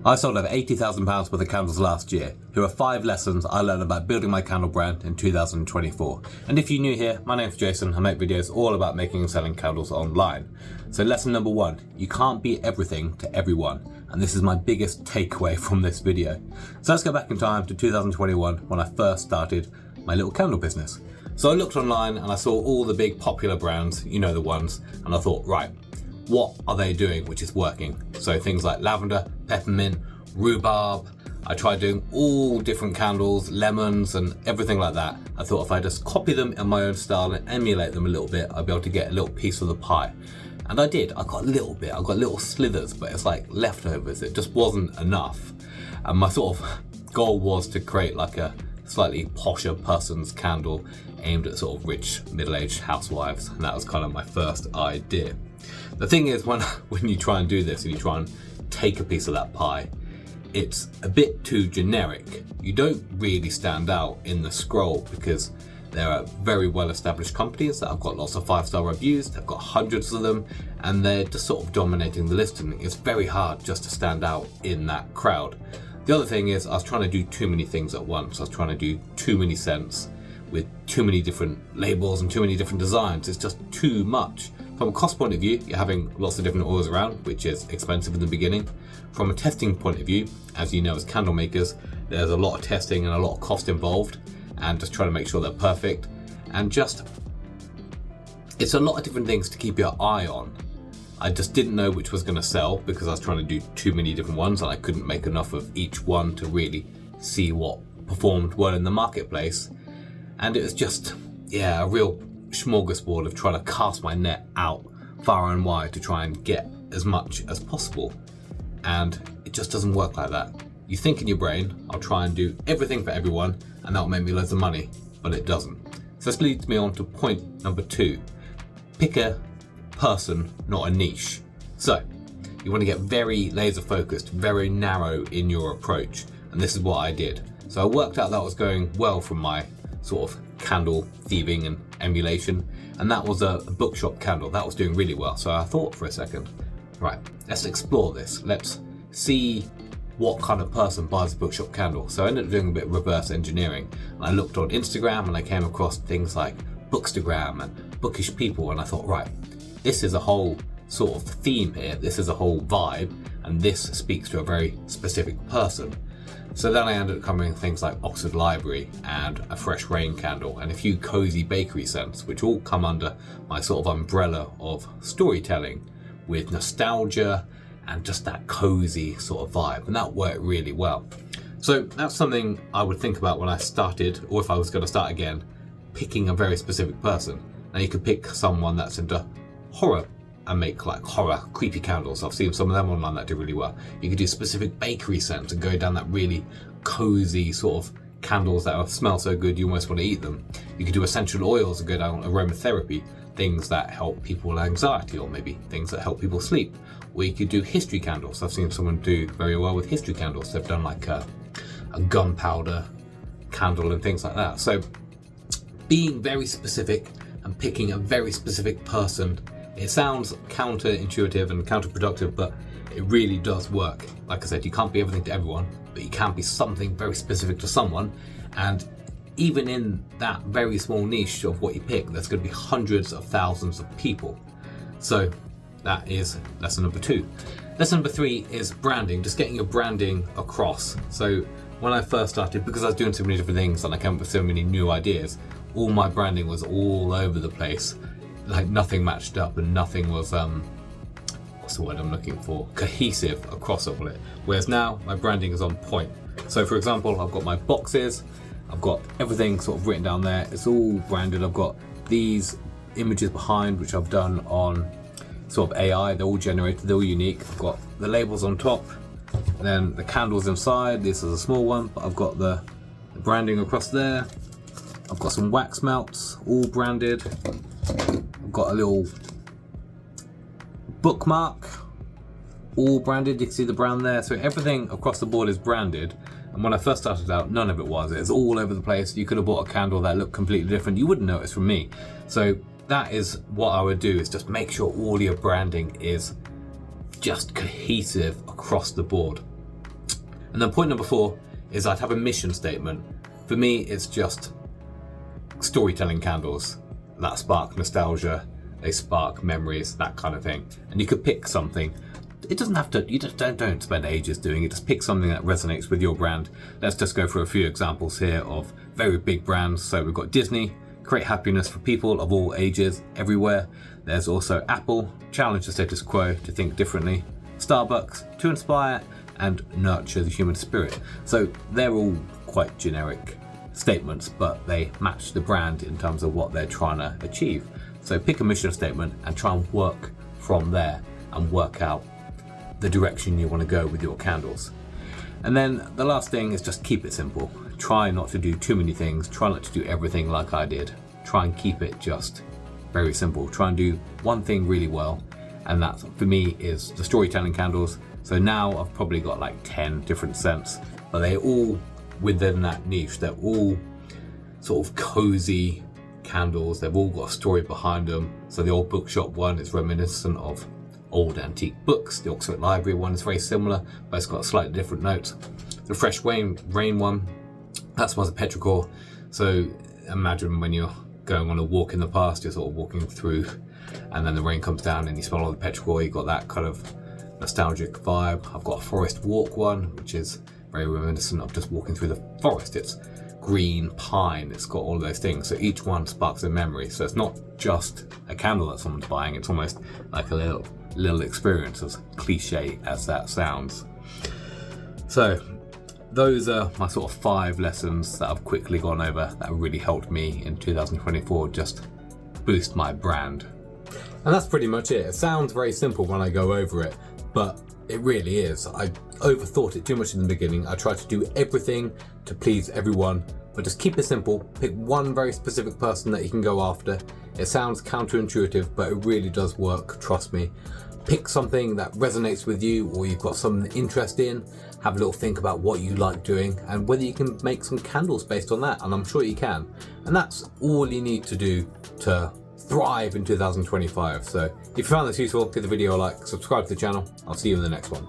I sold over £80,000 worth of candles last year. Here are 5 lessons I learned about building my candle brand in 2024. And if you're new here, my name's Jason. I make videos all about making and selling candles online. So lesson number 1, you can't be everything to everyone. And this is my biggest takeaway from this video. So let's go back in time to 2021 when I first started my little candle business. So I looked online and I saw all the big popular brands, you know the ones, and I thought, right, what are they doing which is working? So things like lavender, peppermint, rhubarb. I tried doing all different candles, lemons and everything like that. I thought if I just copy them in my own style and emulate them a little bit, I'd be able to get a little piece of the pie. And I did. I got a little bit. I got little slithers, but it's like leftovers. It just wasn't enough. And my sort of goal was to create like a slightly posher person's candle aimed at sort of rich middle-aged housewives. And that was kind of my first idea. The thing is, when you try and do this and you try and take a piece of that pie, it's a bit too generic. You don't really stand out in the scroll because there are very well-established companies that have got lots of 5-star reviews, they've got hundreds of them, and they're just sort of dominating the listing. It's very hard just to stand out in that crowd. The other thing is I was trying to do too many things at once. I was trying to do too many scents with too many different labels and too many different designs. It's just too much. From a cost point of view, you're having lots of different oils around, which is expensive in the beginning. From a testing point of view, as you know as candle makers, there's a lot of testing and a lot of cost involved, and just trying to make sure they're perfect. And just, it's a lot of different things to keep your eye on. I just didn't know which was going to sell because I was trying to do too many different ones and I couldn't make enough of each one to really see what performed well in the marketplace. And it was just, yeah, a real smorgasbord of trying to cast my net out far and wide to try and get as much as possible. And it just doesn't work like that. You think in your brain, I'll try and do everything for everyone and that'll make me loads of money, but it doesn't. So this leads me on to point number 2. Pick a person, not a niche. So you want to get very laser focused, very narrow in your approach. And this is what I did. So I worked out that was going well from my sort of candle thieving and emulation, and that was a bookshop candle that was doing really well. So I thought for a second, right, let's explore this. Let's see what kind of person buys a bookshop candle. So I ended up doing a bit of reverse engineering. And I looked on Instagram and I came across things like Bookstagram and Bookish People, and I thought, right, this is a whole sort of theme here. This is a whole vibe, and this speaks to a very specific person. So then I ended up coming with things like Oxford Library and a Fresh Rain candle and a few cozy bakery scents, which all come under my sort of umbrella of storytelling with nostalgia and just that cozy sort of vibe. And that worked really well. So that's something I would think about when I started, or if I was going to start again, picking a very specific person. Now you could pick someone that's into horror and make like horror creepy candles. I've seen some of them online that do really well. You could do specific bakery scents and go down that really cozy sort of candles that smell so good you almost want to eat them. You could do essential oils and go down aromatherapy, things that help people with anxiety or maybe things that help people sleep. Or you could do history candles. I've seen someone do very well with history candles. They've done like a gunpowder candle and things like that. So being very specific and picking a very specific person, it sounds counterintuitive and counterproductive, but it really does work. Like I said, you can't be everything to everyone, but you can be something very specific to someone. And even in that very small niche of what you pick, there's going to be hundreds of thousands of people. So that is lesson number 2. Lesson number 3 is branding, just getting your branding across. So when I first started, because I was doing so many different things and I came up with so many new ideas, all my branding was all over the place. Like nothing matched up and nothing was what's the word I'm looking for, cohesive across all it. Whereas now my branding is on point. So for example, I've got my boxes, I've got everything sort of written down there, it's all branded. I've got these images behind which I've done on sort of AI, they're all generated, they're all unique. I've got the labels on top, and then the candles inside. This is a small one, but I've got the branding across there. I've got some wax melts, all branded. I've got a little bookmark, all branded. You can see the brand there. So everything across the board is branded. And when I first started out, none of it was. It was all over the place. You could have bought a candle that looked completely different. You wouldn't notice from me. So that is what I would do, is just make sure all your branding is just cohesive across the board. And then point number 4 is I'd have a mission statement. For me, it's just storytelling candles that spark nostalgia, they spark memories, that kind of thing. And you could pick something. It doesn't have to, you just don't spend ages doing it, just pick something that resonates with your brand. Let's just go through a few examples here of very big brands. So we've got Disney, create happiness for people of all ages, everywhere. There's also Apple, challenge the status quo to think differently. Starbucks, to inspire and nurture the human spirit. So they're all quite generic statements, but they match the brand in terms of what they're trying to achieve. So pick a mission statement and try and work from there and work out the direction you want to go with your candles. And then the last thing is just keep it simple. Try not to do too many things. Try not to do everything like I did. Try and keep it just very simple. Try and do one thing really well. And that for me is the storytelling candles. So now I've probably got like 10 different scents, but they're all within that niche. They're all sort of cozy candles. They've all got a story behind them. So the old bookshop one is reminiscent of old antique books. The Oxford Library one is very similar, but it's got slightly different notes. The Fresh Rain one, that smells of petrichor. So imagine when you're going on a walk in the past, you're sort of walking through and then the rain comes down and you smell all the petrichor. You got that kind of nostalgic vibe. I've got a Forest Walk one, which is very reminiscent of just walking through the forest. It's green, pine, it's got all of those things. So each one sparks a memory. So it's not just a candle that someone's buying, it's almost like a little experience, as cliche as that sounds. So those are my sort of 5 lessons that I've quickly gone over that really helped me in 2024 just boost my brand. And that's pretty much it. It sounds very simple when I go over it, but it really is. I overthought it too much in the beginning. I tried to do everything to please everyone, but just keep it simple. Pick one very specific person that you can go after. It sounds counterintuitive, but it really does work, trust me. Pick something that resonates with you or you've got some interest in. Have a little think about what you like doing and whether you can make some candles based on that, and I'm sure you can. And that's all you need to do to thrive in 2025. So if you found this useful, give the video a like, subscribe to the channel. I'll see you in the next one.